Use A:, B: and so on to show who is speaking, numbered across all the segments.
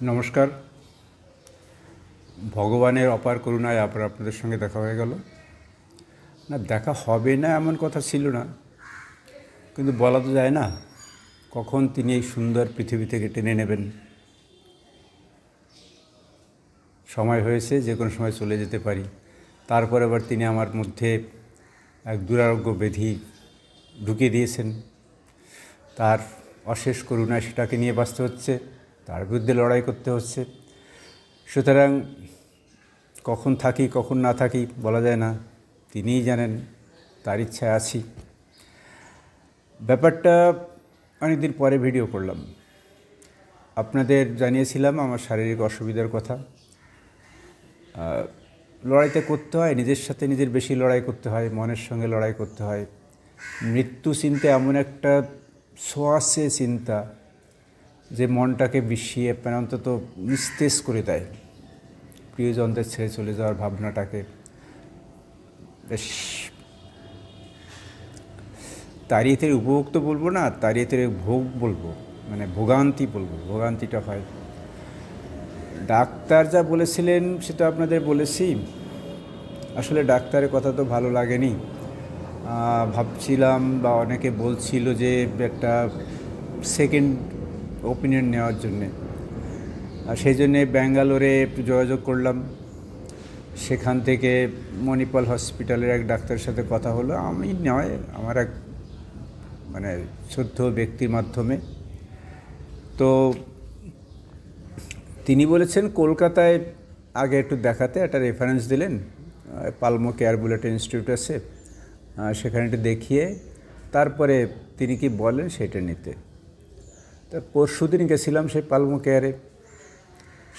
A: নমস্কার। ভগবানের অপার করুণায় আবার আপনাদের সঙ্গে দেখা হয়ে গেল। না, দেখা হবে না এমন কথা ছিল না, কিন্তু বলা তো যায় না কখন তিনি এই সুন্দর পৃথিবী থেকে টেনে নেবেন। সময় হয়েছে, যে কোনো সময় চলে যেতে পারি। তারপর আবার তিনি আমার মধ্যে এক দুরারোগ্য ব্যাধি ঢুকিয়ে দিয়েছেন। তার অশেষ করুণায় সেটাকে নিয়ে বাঁচতে হচ্ছে, তার বিরুদ্ধে লড়াই করতে হচ্ছে। সুতরাং কখন থাকি কখন না থাকি বলা যায় না, তিনিই জানেন, তার ইচ্ছায় আছি। ব্যাপারটা অনেকদিন পরে ভিডিও করলাম। আপনাদের জানিয়েছিলাম আমার শারীরিক অসুবিধার কথা। লড়াইতে করতে হয়, নিজের সাথে নিজের বেশি লড়াই করতে হয়, মনের সঙ্গে লড়াই করতে হয়। মৃত্যু চিন্তা এমন একটা সোয়াসে চিন্তা যে মনটাকে বিষিয়ে অন্তত নিস্তেজ করে দেয়। প্রিয়জনদের ছেড়ে চলে যাওয়ার ভাবনাটাকে বেশ তাড়িয়ে উপভোগ তো বলবো না, তাড়িয়ে ভোগ বলবো, মানে ভোগান্তি বলবো। ভোগান্তিটা হয়। ডাক্তার যা বলেছিলেন সেটা আপনাদের বলেছি। আসলে ডাক্তারের কথা তো ভালো লাগেনি। ভাবছিলাম বা অনেকে বলছিল যে একটা সেকেন্ড ওপিনিয়ন নেওয়ার জন্যে, আর সেই জন্যে ব্যাঙ্গালোরে একটু যোগাযোগ করলাম। সেখান থেকে মণিপাল হসপিটালের এক ডাক্তারের সাথে কথা হলো। আমি নয়, আমার এক শ্রদ্ধেয় ব্যক্তির মাধ্যমে। তো তিনি বলেছেন কলকাতায় আগে একটু দেখাতে, একটা রেফারেন্স দিলেন। পালমো কেয়ার বলে একটা ইনস্টিটিউট আছে, সেখানে একটু দেখিয়ে তারপরে তিনি কি বলেন সেটা নিতে। তা পরশুদিন গেছিলাম সেই পালমো কেয়ারে।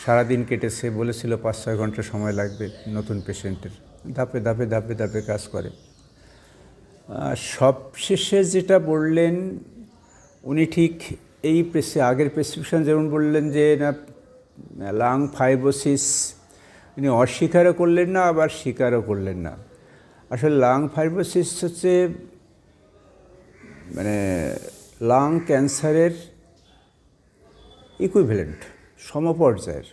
A: সারাদিন কেটেছে, বলেছিল 5-6 ঘন্টা সময় লাগবে নতুন পেশেন্টের। ধাপে ধাপে ধাপে ধাপে কাজ করে। সবশেষে যেটা বললেন উনি, ঠিক এই আগের প্রেসক্রিপশন যেমন বললেন যে না লাং ফাইব্রোসিস, উনি অস্বীকারও করলেন না আবার স্বীকারও করলেন না। আসলে লাং ফাইব্রোসিস হচ্ছে লাং ক্যান্সারের ইকুইভ্যালেন্ট, সমপর্যায়ের।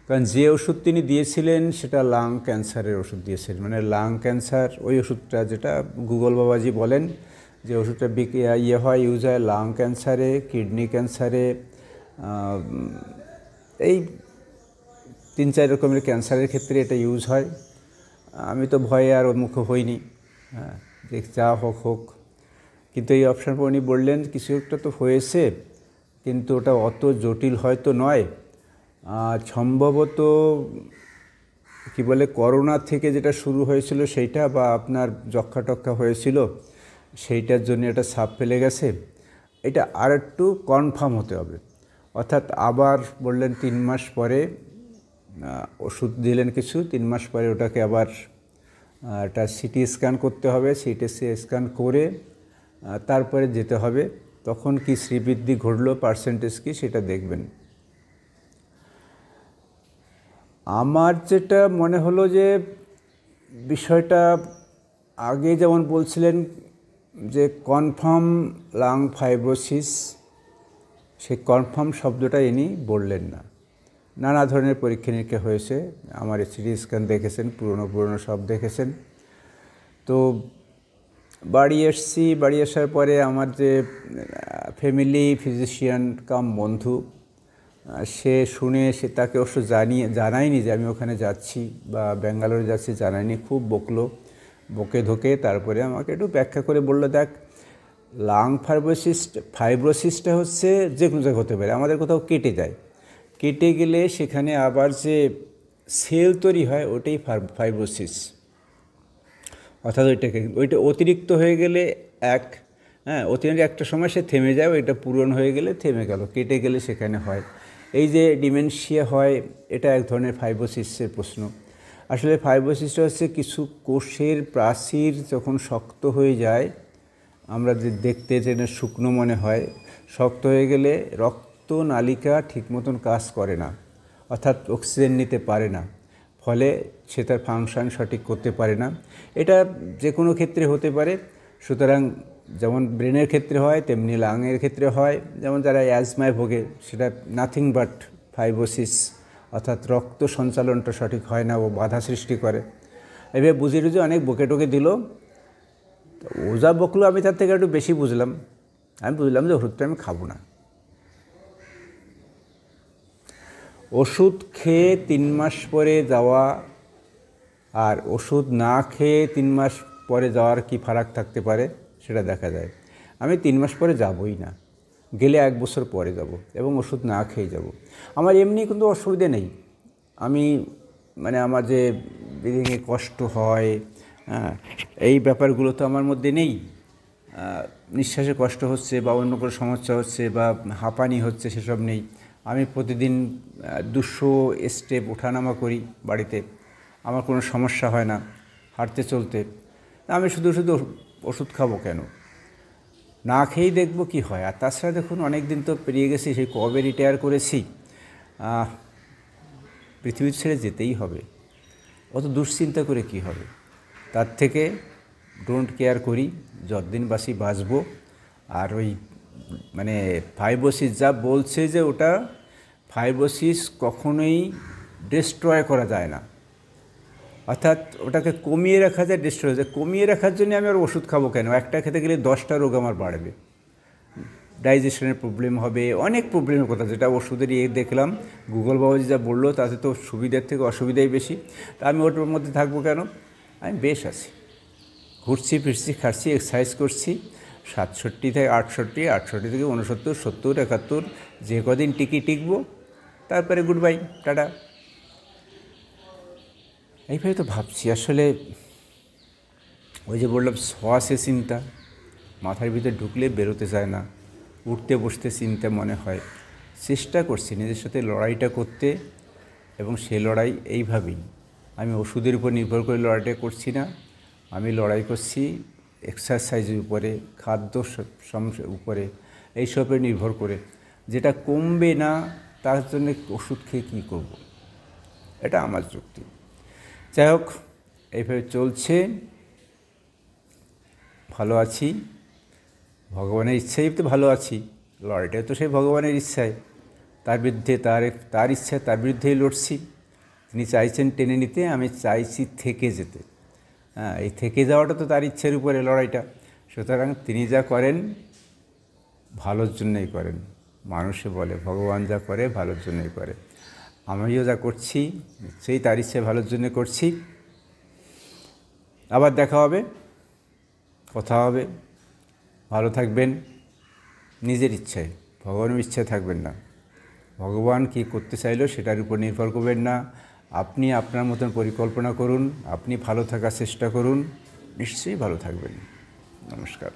A: কারণ যে ওষুধ তিনি দিয়েছিলেন সেটা লাং ক্যান্সারের ওষুধ দিয়েছিলেন, লাং ক্যান্সার ওই ওষুধটা যেটা গুগল বাবাজি বলেন যে ওষুধটা ইউজ হয় লাং ক্যান্সারে, কিডনি ক্যান্সারে, এই 3-4 রকমের ক্যান্সারের ক্ষেত্রে এটা ইউজ হয়। আমি তো ভয়ে আর মুখে হইনি, যে যা হোক। কিন্তু এই অপশান পর উনি বললেন কিছু একটা তো হয়েছে, কিন্তু ওটা অত জটিল হয়তো নয়। সম্ভবত কি বলে করোনা থেকে যেটা শুরু হয়েছিল সেইটা, বা আপনার যক্ষা টক্ষা হয়েছিল সেইটার জন্য এটা ছাপ ফেলে গেছে। এটা আর একটু কনফার্ম হতে হবে। অর্থাৎ আবার বললেন 3 মাস পরে ওষুধ দিলেন কিছু, 3 মাস পরে ওটাকে আবার একটা সিটি স্ক্যান করতে হবে। সিটি স্ক্যান করে তারপরে যেতে হবে, তখন কি শ্রীবৃদ্ধি ঘটলো, পার্সেন্টেজ কি সেটা দেখবেন। আমার যেটা মনে হলো যে বিষয়টা আগে যেমন বলছিলেন যে কনফার্ম লাং ফাইব্রোসিস, সেই কনফার্ম শব্দটা ইনি বললেন না। নানা ধরনের পরীক্ষা নিরীক্ষা হয়েছে, আমার সিটি স্ক্যান দেখেছেন, পুরনো সব দেখেছেন। তো বাড়ি এসছি, বাড়ি আসার পরে আমার যে ফ্যামিলি ফিজিশিয়ান কাম বন্ধু, সে শুনে তাকে অবশ্য জানায়নি যে আমি ওখানে যাচ্ছি বা ব্যাঙ্গালোরে যাচ্ছি, জানায়নি। খুব বকে ধোকে তারপরে আমাকে একটু ব্যাখ্যা করে বলল, দেখ লাং ফাইব্রোসিসটা হচ্ছে যে কোনো জায়গায় হতে পারে, আমাদের কোথাও কেটে যায়, কেটে গেলে সেখানে আবার যে সেল তৈরি হয় ওটাই ফাইব্রোসিস। অর্থাৎ ওইটা অতিরিক্ত হয়ে গেলে অতিরিক্ত একটা সময় সে থেমে যায়, ওইটা পূরণ হয়ে গেলে থেমে গেল, কেটে গেলে সেখানে হয়। এই যে ডিমেনশিয়া হয়, এটা এক ধরনের ফাইব্রোসিসের প্রশ্ন। আসলে ফাইব্রোসিসটা হচ্ছে কিছু কোষের প্রাচীর যখন শক্ত হয়ে যায়, আমরা যে দেখতে যেন শুকনো মনে হয়, শক্ত হয়ে গেলে রক্ত নালিকা ঠিক মতন কাজ করে না, অর্থাৎ অক্সিজেন নিতে পারে না, ফলে সে তার ফাংশন সঠিক করতে পারে না। এটা যে কোনো ক্ষেত্রে হতে পারে। সুতরাং যেমন ব্রেনের ক্ষেত্রে হয় তেমনি লাংয়ের ক্ষেত্রে হয়। যেমন যারা অ্যাজমায় ভোগে সেটা নাথিং বাট ফাইব্রোসিস, অর্থাৎ রক্ত সঞ্চালনটা সঠিক হয় না, ও বাধা সৃষ্টি করে। এভাবে বুঝিয়ে টুঝিয়ে অনেক বকে টকে দিল। তো ও যা বকলো আমি তার থেকে একটু বেশি বুঝলাম। আমি বুঝলাম যে ওষুধটা আমি খাবো না। ওষুধ খেয়ে 3 মাস পরে যাওয়া আর ওষুধ না খেয়ে 3 মাস পরে যাওয়ার কি ফারাক থাকতে পারে সেটা দেখা যায়। আমি 3 মাস পরে যাবই না, গেলে 1 বছর পরে যাব এবং ওষুধ না খেয়ে যাব। আমার এমনি কিন্তু অসুবিধে নেই। আমি আমার যে ব্রিদিংয়ে কষ্ট হয়, এই ব্যাপারগুলো তো আমার মধ্যে নেই। নিঃশ্বাসে কষ্ট হচ্ছে বা অন্য কোনো সমস্যা হচ্ছে বা হাঁপানি হচ্ছে সেসব নেই। আমি প্রতিদিন 200 স্টেপ ওঠানামা করি বাড়িতে, আমার কোনো সমস্যা হয় না হাঁটতে চলতে। আমি শুধু শুধু ওষুধ খাবো কেন? না খেয়েই দেখবো কি হয়। আর তাছাড়া দেখুন, অনেক দিন তো পেরিয়ে গেছি, সেই কবে রিটায়ার করেছি। পৃথিবী ছেড়ে যেতেই হবে, অত দুশ্চিন্তা করে কি হবে? তার থেকে ডোন্ট কেয়ার করি, যতদিন বাসি বাঁচবো। আর ওই ফাইব্রোসিস যা বলছে যে ওটা ফাইব্রোসিস কখনোই ডিস্ট্রয় করা যায় না, অর্থাৎ ওটাকে কমিয়ে রাখা যায়, ডিস্ট্রয় যায়। কমিয়ে রাখার জন্য আমি আর ওষুধ খাবো কেন? একটা খেতে গেলে 10টা রোগ আমার বাড়বে, ডাইজেশনের প্রবলেম হবে, অনেক প্রবলেমের কথা, যেটা ওষুধের দেখলাম। গুগল বাবাজি যা বললো তাতে তো সুবিধার থেকে অসুবিধাই বেশি। তা আমি ওটার মধ্যে থাকবো কেন? আমি বেশ আছি, ঘুরছি ফিরছি, খাচ্ছি, এক্সারসাইজ করছি। 67 থেকে 68, 68 থেকে 69, 70, 71, যে কদিন টিকবো, তারপরে গুড বাই, টাটা। এইভাবে তো ভাবছি। আসলে ওই যে বললাম, শ্বাসে চিন্তা মাথার ভিতরে ঢুকলে বেরোতে চায় না, উঠতে বসতে চিন্তা মনে হয়। চেষ্টা করছি নিজের সাথে লড়াইটা করতে, এবং সেই লড়াই এইভাবেই। আমি ওষুধের উপর নির্ভর করে লড়াইটা করছি না, আমি লড়াই করছি এক্সারসাইজের উপরে, খাদ্য উপরে, এইসবের নির্ভর করে। যেটা কমবে না তার জন্য ওষুধ খেয়ে কী করব? এটা আমার যুক্তি। যাই হোক, এইভাবে চলছে, ভালো আছি, ভগবানের ইচ্ছাই তো ভালো আছি। লড়াইটা তো সেই ভগবানের ইচ্ছায়, তার বিরুদ্ধে, তার ইচ্ছায়, তার বিরুদ্ধেই লড়ছি। তিনি চাইছেন টেনে নিতে, আমি চাইছি থেকে যেতে। এই থেকে যাওয়াটা তো তার ইচ্ছের উপরে লড়াইটা। সুতরাং তিনি যা করেন ভালোর জন্যই করেন। মানুষে বলে ভগবান যা করে ভালোর জন্যই করে। আমিও যা করছি নিশ্চয়ই তার ইচ্ছে ভালোর জন্য করছি। আবার দেখা হবে, কথা হবে। ভালো থাকবেন নিজের ইচ্ছায়, ভগবানের ইচ্ছায় থাকবেন না। ভগবান কী করতে চাইলো সেটার উপর নির্ভর করবেন না। আপনি আপনার মতন পরিকল্পনা করুন, আপনি ভালো থাকার চেষ্টা করুন, নিশ্চয়ই ভালো থাকবেন। নমস্কার।